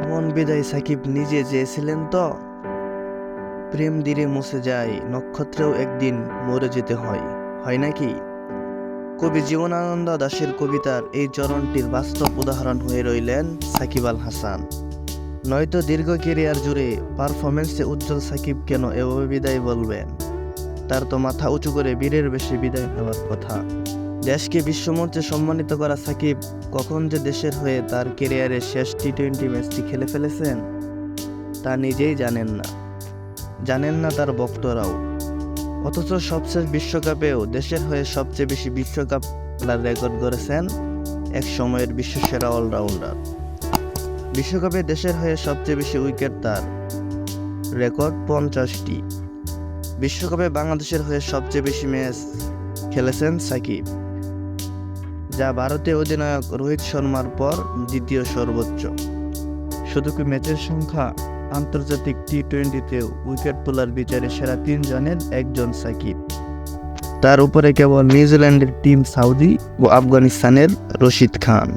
মন বিদায় সাকিব নিজে চেয়েছিলেন তো। প্রেম ধীরে মুছে যায়, নক্ষত্রেও একদিন মরে যেতে হয়, হয় নাকি? কবি জীবনানন্দ দাশের কবিতার এই চরণটির বাস্তব উদাহরণ হয়ে রইলেন সাকিব আল হাসান। নয়তো দীর্ঘ কেরিয়ার জুড়ে পারফরমেন্সে উজ্জ্বল সাকিব কেন এভাবে বিদায় বলবেন? তার তো মাথা উঁচু করে বীরের বেশি বিদায় নেওয়ার কথা। দেশকে বিশ্বমঞ্চে সম্মানিত করা সাকিব কখন যে দেশের হয়ে তার কেরিয়ারের শেষ টি-20 ম্যাচটি খেলে ফেলেছেন তা নিজেই জানেন না তার ভক্তরাও। অথচ সবশেষ বিশ্বকাপেও দেশের হয়ে সবচেয়ে বেশি বিশ্বকাপ খেলার রেকর্ড গড়েছেন এক সময়ের বিশ্বসেরা অলরাউন্ডার। বিশ্বকাপে দেশের হয়ে সবচেয়ে বেশি উইকেট তার, রেকর্ড 50টি। বিশ্বকাপে বাংলাদেশের হয়ে সবচেয়ে বেশি ম্যাচ খেলেছেন সাকিব, যা ভারতীয় অধিনায়ক রোহিত শর্মার পর দ্বিতীয় সর্বোচ্চ। শুধু কি ম্যাচের সংখ্যা, আন্তর্জাতিক টি-20তেও উইকেট তোলার বিচারে সেরা 3 জনের একজন সাকিব। তার উপরে কেবল নিউজিল্যান্ডের টিম সাউদি ও আফগানিস্তানের রশিদ খান।